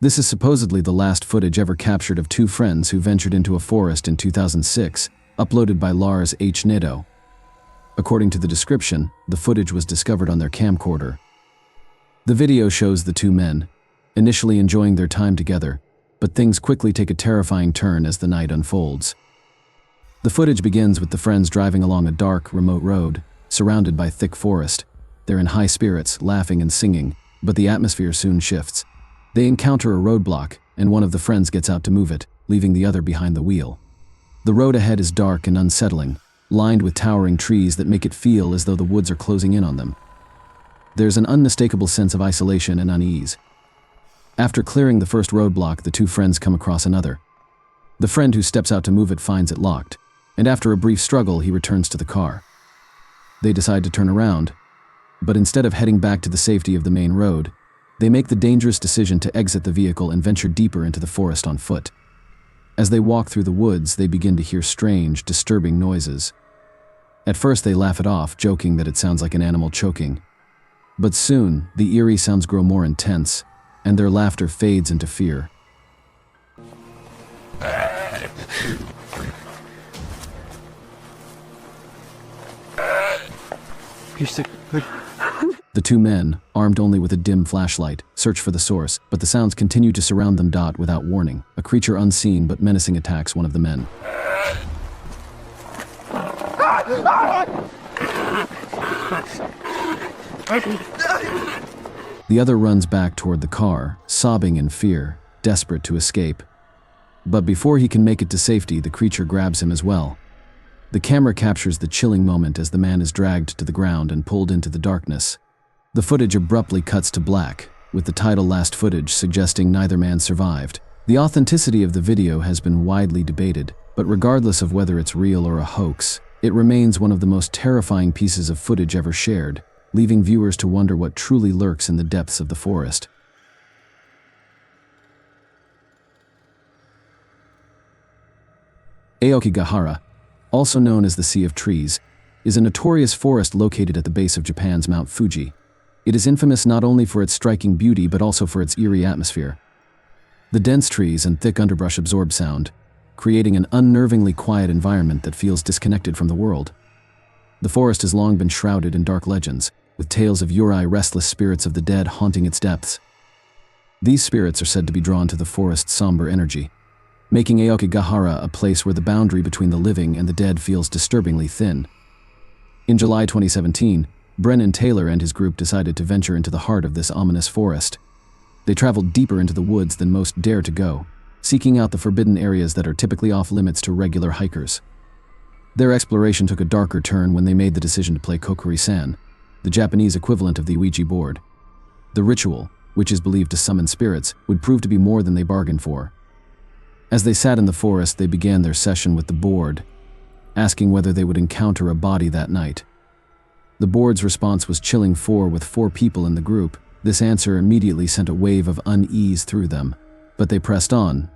This is supposedly the last footage ever captured of two friends who ventured into a forest in 2006, uploaded by Lars H. Nido. According to the description, the footage was discovered on their camcorder. The video shows the two men, initially enjoying their time together, but things quickly take a terrifying turn as the night unfolds. The footage begins with the friends driving along a dark, remote road, surrounded by thick forest. They're in high spirits, laughing and singing, but the atmosphere soon shifts. They encounter a roadblock, and one of the friends gets out to move it, leaving the other behind the wheel. The road ahead is dark and unsettling, lined with towering trees that make it feel as though the woods are closing in on them. There's an unmistakable sense of isolation and unease. After clearing the first roadblock, the two friends come across another. The friend who steps out to move it finds it locked, and after a brief struggle, he returns to the car. They decide to turn around, but instead of heading back to the safety of the main road, they make the dangerous decision to exit the vehicle and venture deeper into the forest on foot. As they walk through the woods, they begin to hear strange, disturbing noises. At first, they laugh it off, joking that it sounds like an animal choking. But soon, the eerie sounds grow more intense, and their laughter fades into fear. The two men, armed only with a dim flashlight, search for the source, but the sounds continue to surround them. Without warning, a creature unseen but menacing attacks one of the men. The other runs back toward the car, sobbing in fear, desperate to escape. But before he can make it to safety, the creature grabs him as well. The camera captures the chilling moment as the man is dragged to the ground and pulled into the darkness. The footage abruptly cuts to black, with the title "Last Footage" suggesting neither man survived. The authenticity of the video has been widely debated, but regardless of whether it's real or a hoax, it remains one of the most terrifying pieces of footage ever shared, leaving viewers to wonder what truly lurks in the depths of the forest. Aokigahara, also known as the Sea of Trees, is a notorious forest located at the base of Japan's Mount Fuji. It is infamous not only for its striking beauty but also for its eerie atmosphere. The dense trees and thick underbrush absorb sound, creating an unnervingly quiet environment that feels disconnected from the world. The forest has long been shrouded in dark legends, with tales of yurei, restless spirits of the dead, haunting its depths. These spirits are said to be drawn to the forest's somber energy, making Aokigahara a place where the boundary between the living and the dead feels disturbingly thin. In July 2017, Brennan Taylor and his group decided to venture into the heart of this ominous forest. They traveled deeper into the woods than most dare to go, seeking out the forbidden areas that are typically off-limits to regular hikers. Their exploration took a darker turn when they made the decision to play kokuri-san, the Japanese equivalent of the Ouija board. The ritual, which is believed to summon spirits, would prove to be more than they bargained for. As they sat in the forest, they began their session with the board, asking whether they would encounter a body that night. The board's response was chilling. With 4 people in the group, this answer immediately sent a wave of unease through them, but they pressed on,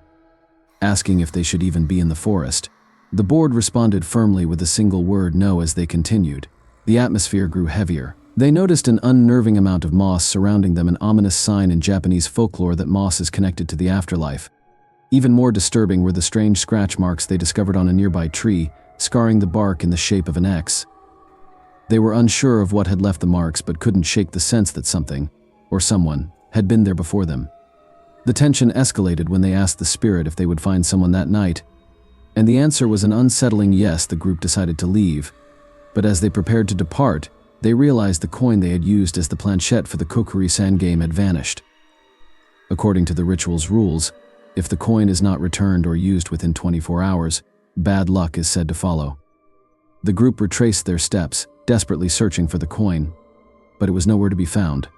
asking if they should even be in the forest. The board responded firmly with a single word, no, as they continued. The atmosphere grew heavier. They noticed an unnerving amount of moss surrounding them, an ominous sign in Japanese folklore that moss is connected to the afterlife. Even more disturbing were the strange scratch marks they discovered on a nearby tree, scarring the bark in the shape of an X. They were unsure of what had left the marks but couldn't shake the sense that something, or someone, had been there before them. The tension escalated when they asked the spirit if they would find someone that night, and the answer was an unsettling yes. The group decided to leave, but as they prepared to depart, they realized the coin they had used as the planchette for the kokuri-san game had vanished. According to the ritual's rules, if the coin is not returned or used within 24 hours, bad luck is said to follow. The group retraced their steps, desperately searching for the coin, but it was nowhere to be found.